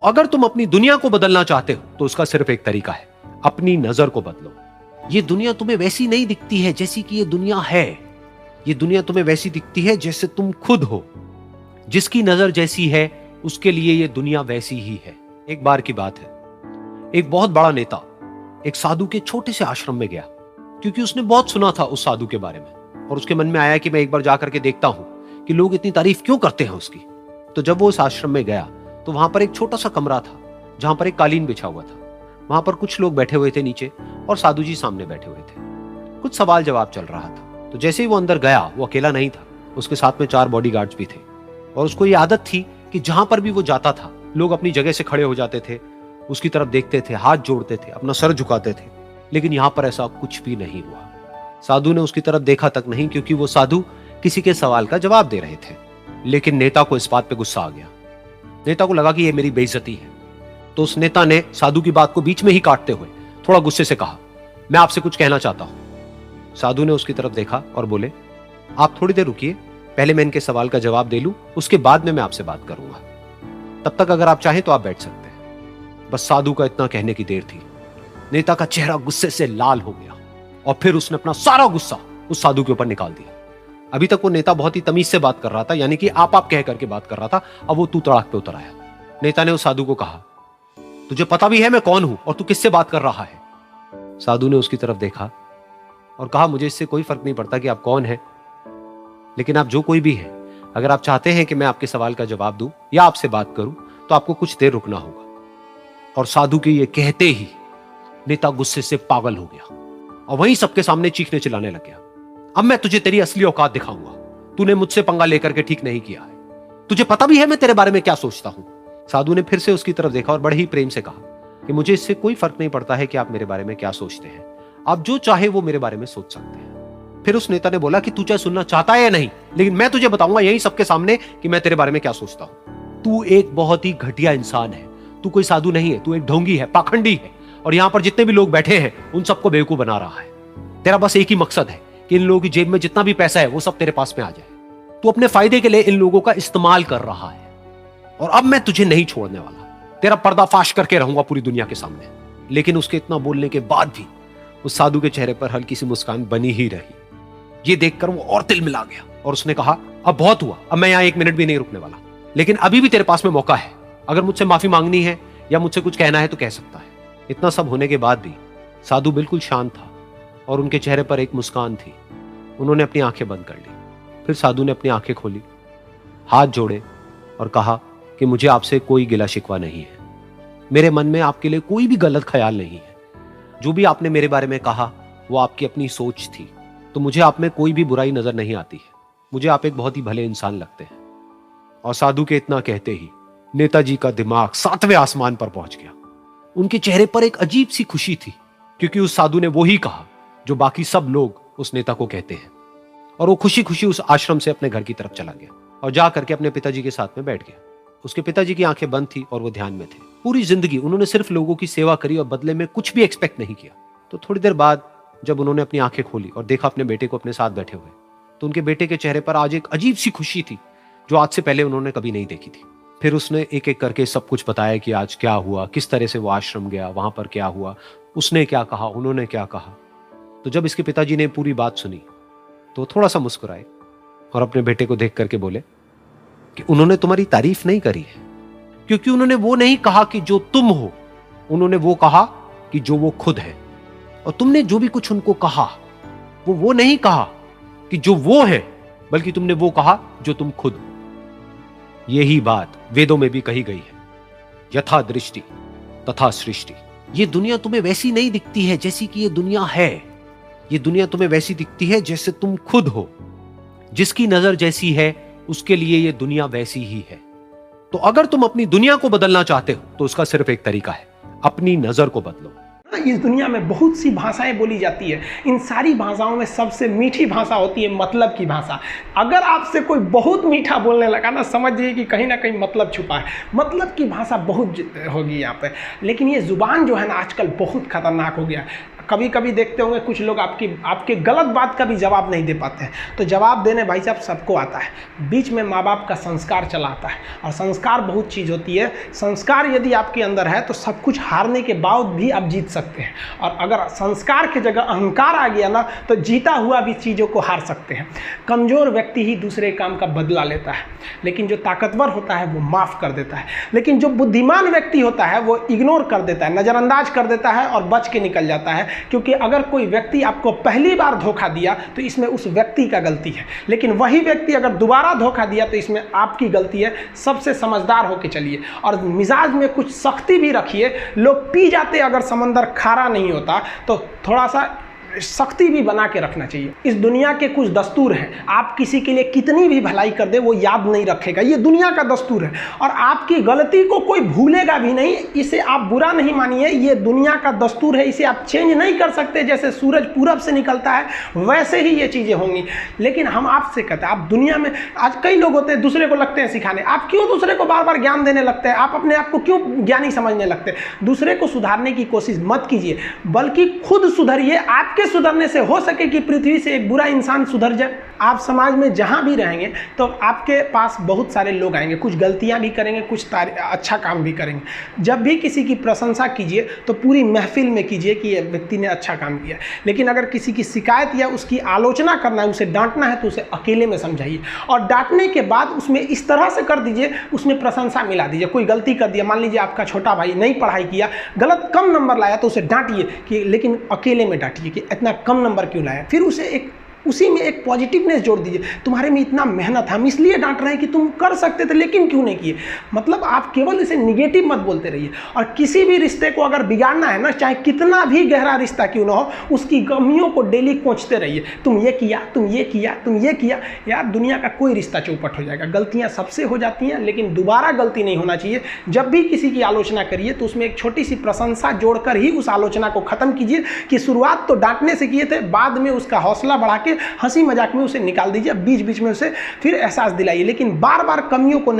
अगर तुम अपनी दुनिया को बदलना चाहते हो तो उसका सिर्फ एक तरीका है, अपनी नजर को बदलो। ये दुनिया तुम्हें वैसी नहीं दिखती है जैसी कि ये दुनिया है। ये दुनिया तुम्हें वैसी दिखती है जैसे तुम खुद हो। जिसकी नजर जैसी है उसके लिए ये दुनिया वैसी ही है। एक बार की बात है, एक बहुत बड़ा नेता एक साधु के छोटे से आश्रम में गया, क्योंकि उसने बहुत सुना था उस साधु के बारे में, और उसके मन में आया कि मैं एक बार जाकर के देखता हूं कि लोग इतनी तारीफ क्यों करते हैं उसकी। तो जब वो उस आश्रम में गया तो वहां पर एक छोटा सा कमरा था जहां पर एक कालीन बिछा हुआ था। वहां पर कुछ लोग बैठे हुए थे नीचे और साधु जी सामने बैठे हुए थे। कुछ सवाल जवाब चल रहा था। तो जैसे ही वो अंदर गया, वो अकेला नहीं था, उसके साथ में 4 बॉडीगार्ड्स भी थे, और उसको ये आदत थी कि जहां पर भी वो जाता था लोग अपनी जगह से खड़े हो जाते थे, उसकी तरफ देखते थे, हाथ जोड़ते थे, अपना सर झुकाते थे। लेकिन यहां पर ऐसा कुछ भी नहीं हुआ। साधु ने उसकी तरफ देखा तक नहीं, क्योंकि वो साधु किसी के सवाल का जवाब दे रहे थे। लेकिन नेता को इस बात पे गुस्सा आ गया। नेता को लगा कि ये मेरी बेइज्जती है। तो उस नेता ने साधु की बात को बीच में ही काटते हुए थोड़ा गुस्से से कहा, मैं आपसे कुछ कहना चाहता हूं। साधु ने उसकी तरफ देखा और बोले, आप थोड़ी देर रुकिए, पहले मैं इनके सवाल का जवाब दे लूं, उसके बाद में मैं आपसे बात करूंगा। तब तक अगर आप चाहें तो आप बैठ सकते हैं। बस साधु का इतना कहने की देर थी। नेता का चेहरा गुस्से से लाल हो गया और फिर उसने अपना सारा गुस्सा उस साधु के ऊपर निकाल दिया। अभी तक वो नेता बहुत ही तमीज से बात कर रहा था, यानी कि आप कह करके बात कर रहा था। अब वो तू तड़ाक पे उतर आया। नेता ने उस साधु को कहा, तुझे पता भी है मैं कौन हूं और तू किससे बात कर रहा है? साधु ने उसकी तरफ देखा और कहा, मुझे इससे कोई फर्क नहीं पड़ता कि आप कौन हैं, लेकिन आप जो कोई भी हैं, अगर आप चाहते हैं कि मैं आपके सवाल का जवाब दूं या आपसे बात करूं तो आपको कुछ देर रुकना होगा। और साधु के ये कहते ही नेता गुस्से से पागल हो गया और वहीं सबके सामने चीखने चिल्लाने लग गया, अब मैं तुझे तेरी असली औकात दिखाऊंगा। तूने मुझसे पंगा लेकर के ठीक नहीं किया है। तुझे पता भी है मैं तेरे बारे में क्या सोचता हूं। साधु ने फिर से उसकी तरफ देखा और बड़े ही प्रेम से कहा कि मुझे इससे कोई फर्क नहीं पड़ता है कि आप मेरे बारे में क्या सोचते हैं। आप जो चाहे वो मेरे बारे में सोच सकते हैं। फिर उस नेता ने बोला कि तू चाहे सुनना चाहता है या नहीं, लेकिन मैं तुझे बताऊंगा यही सबके सामने कि मैं तेरे बारे में क्या सोचता हूं। तू एक बहुत ही घटिया इंसान है। तू कोई साधु नहीं है, तू एक ढोंगी है, पाखंडी है, और यहां पर जितने भी लोग बैठे हैं उन सबको बेवकूफ बना रहा है। तेरा बस एक ही मकसद है कि इन लोगों की जेब में जितना भी पैसा है वो सब तेरे पास में आ जाए। तू अपने फायदे के लिए इन लोगों का इस्तेमाल कर रहा है, और अब मैं तुझे नहीं छोड़ने वाला। तेरा पर्दाफाश करके रहूंगा पूरी दुनिया के सामने। लेकिन उसके इतना बोलने के बाद भी उस साधु के चेहरे पर हल्की सी मुस्कान बनी ही रही। ये देखकर वो और तिल मिला गया और उसने कहा, अब बहुत हुआ, अब मैं यहां 1 मिनट भी नहीं रुकने वाला। लेकिन अभी भी तेरे पास में मौका है। अगर मुझसे माफी मांगनी है या मुझसे कुछ कहना है तो कह सकता है। इतना सब होने के बाद भी साधु बिल्कुल शांत था और उनके चेहरे पर एक मुस्कान थी। उन्होंने अपनी आंखें बंद कर ली। फिर साधु ने अपनी आंखें खोली, हाथ जोड़े और कहा कि मुझे आपसे कोई गिला शिकवा नहीं है। मेरे मन में आपके लिए कोई भी गलत ख्याल नहीं है। जो भी आपने मेरे बारे में कहा वो आपकी अपनी सोच थी, तो मुझे आप में कोई भी बुराई नजर नहीं आती है। मुझे आप एक बहुत ही भले इंसान लगते हैं। और साधु के इतना कहते ही नेताजी का दिमाग 7वें आसमान पर पहुंच गया। उनके चेहरे पर एक अजीब सी खुशी थी, क्योंकि उस साधु ने वो ही कहा जो बाकी सब लोग उस नेता को कहते हैं। और वो खुशी खुशी उस आश्रम से अपने घर की तरफ चला गया और जा करके अपने पिताजी के साथ में बैठ गया। उसके पिताजी की आंखें बंद थी और वो ध्यान में थे। पूरी जिंदगी उन्होंने सिर्फ लोगों की सेवा करी और बदले में कुछ भी एक्सपेक्ट नहीं किया। तो थोड़ी देर बाद जब उन्होंने अपनी आंखें खोली और देखा अपने बेटे को अपने साथ बैठे हुए, तो उनके बेटे के चेहरे पर आज एक अजीब सी खुशी थी जो आज से पहले उन्होंने कभी नहीं देखी थी। फिर उसने एक एक करके सब कुछ बताया कि आज क्या हुआ, किस तरह से वो आश्रम गया, वहां पर क्या हुआ, उसने क्या कहा, उन्होंने क्या कहा। तो जब इसके पिताजी ने पूरी बात सुनी तो थोड़ा सा मुस्कुराए और अपने बेटे को देख करके बोले कि उन्होंने तुम्हारी तारीफ नहीं करी है, क्योंकि उन्होंने वो नहीं कहा कि जो तुम हो, उन्होंने वो कहा कि जो वो खुद है। और तुमने जो भी कुछ उनको कहा वो नहीं कहा कि जो वो है, बल्कि तुमने वो कहा जो तुम खुद हो। यही बात वेदों में भी कही गई है, यथा दृष्टि तथा सृष्टि। ये दुनिया तुम्हें वैसी नहीं दिखती है जैसी कि ये दुनिया है। ये दुनिया तुम्हें वैसी दिखती है जैसे तुम खुद हो। जिसकी नजर जैसी है उसके लिए ये दुनिया वैसी ही है। तो अगर तुम अपनी दुनिया को बदलना चाहते हो तो उसका सिर्फ एक तरीका है, अपनी नजर को बदलो। इस दुनिया में बहुत सी भाषाएं बोली जाती है। इन सारी भाषाओं में सबसे मीठी भाषा होती है मतलब की भाषा। अगर आपसे कोई बहुत मीठा बोलने लगा ना, समझिए कि कहीं ना कहीं मतलब छुपा है। मतलब की भाषा बहुत होगी यहाँ पे। लेकिन ये ज़ुबान जो है ना आजकल बहुत खतरनाक हो गया। कभी कभी देखते होंगे कुछ लोग आपके गलत बात का भी जवाब नहीं दे पाते हैं। तो जवाब देने भाई साहब सबको आता है, बीच में माँ बाप का संस्कार चला आता है। और संस्कार बहुत चीज़ होती है, संस्कार यदि आपके अंदर है तो सब कुछ हारने के बाद भी आप जीत सकते हैं। और अगर संस्कार की जगह अहंकार आ गया ना तो जीता हुआ भी चीज़ों को हार सकते हैं। कमज़ोर व्यक्ति ही दूसरे काम का बदला लेता है, लेकिन जो ताकतवर होता है वो माफ़ कर देता है। लेकिन जो बुद्धिमान व्यक्ति होता है वो इग्नोर कर देता है, नज़रअंदाज कर देता है और बच के निकल जाता है। क्योंकि अगर कोई व्यक्ति आपको पहली बार धोखा दिया तो इसमें उस व्यक्ति का गलती है, लेकिन वही व्यक्ति अगर दोबारा धोखा दिया तो इसमें आपकी गलती है। सबसे समझदार होके चलिए और मिजाज में कुछ सख्ती भी रखिए। लोग पी जाते अगर समंदर खारा नहीं होता तो थोड़ा सा सख्ती भी बना के रखना चाहिए। इस दुनिया के कुछ दस्तूर हैं, आप किसी के लिए कितनी भी भलाई कर दे वो याद नहीं रखेगा, ये दुनिया का दस्तूर है। और आपकी गलती को कोई भूलेगा भी नहीं, इसे आप बुरा नहीं मानिए, ये दुनिया का दस्तूर है, इसे आप चेंज नहीं कर सकते। जैसे सूरज पूरब से निकलता है वैसे ही ये चीज़ें होंगी। लेकिन हम आपसे कहते हैं, आप दुनिया में आज कई लोग होते हैं दूसरे को लगते हैं सिखाने, आप क्यों दूसरे को बार बार ज्ञान देने लगते हैं, आप अपने आप को क्यों ज्ञानी समझने लगते हैं। दूसरे को सुधारने की कोशिश मत कीजिए, बल्कि खुद सुधरिए। आपके सुधरने से हो सके कि पृथ्वी से एक बुरा इंसान सुधर जाए। आप समाज में जहां भी रहेंगे तो आपके पास बहुत सारे लोग आएंगे, कुछ गलतियां भी करेंगे, कुछ अच्छा काम भी करेंगे। जब भी किसी की प्रशंसा कीजिए तो पूरी महफिल में कीजिए कि यह व्यक्ति ने अच्छा काम किया। लेकिन अगर किसी की शिकायत या उसकी आलोचना करना है, उसे डांटना है तो उसे अकेले में समझाइए। और डांटने के बाद उसमें इस तरह से कर दीजिए, उसमें प्रशंसा मिला दीजिए। कोई गलती कर दिया, मान लीजिए आपका छोटा भाई नहीं पढ़ाई किया, गलत कम नंबर लाया, तो उसे डांटिए कि, लेकिन अकेले में डांटिए कि इतना कम नंबर क्यों लाया। फिर उसे उसी में एक पॉजिटिवनेस जोड़ दीजिए, तुम्हारे में इतना मेहनत है, हम इसलिए डांट रहे हैं कि तुम कर सकते थे लेकिन क्यों नहीं किए। मतलब आप केवल इसे निगेटिव मत बोलते रहिए। और किसी भी रिश्ते को अगर बिगाड़ना है ना, चाहे कितना भी गहरा रिश्ता क्यों ना हो, उसकी कमियों को डेली कोंचते रहिए। तुम ये किया, तुम ये किया, तुम ये किया। यार दुनिया का कोई रिश्ता चौपट हो जाएगा, गलतियाँ सबसे हो जाती हैं, लेकिन दोबारा गलती नहीं होना चाहिए। जब भी किसी की आलोचना करिए तो उसमें एक छोटी सी प्रशंसा जोड़कर ही उस आलोचना को खत्म कीजिए कि शुरुआत तो डांटने से किए थे, बाद में उसका हौसला बढ़ा के हंसी मजाक में उसे निकाल दीजिए। बीच बीच में उसे फिर एहसास दिलाइए, लेकिन बार बार कमियों को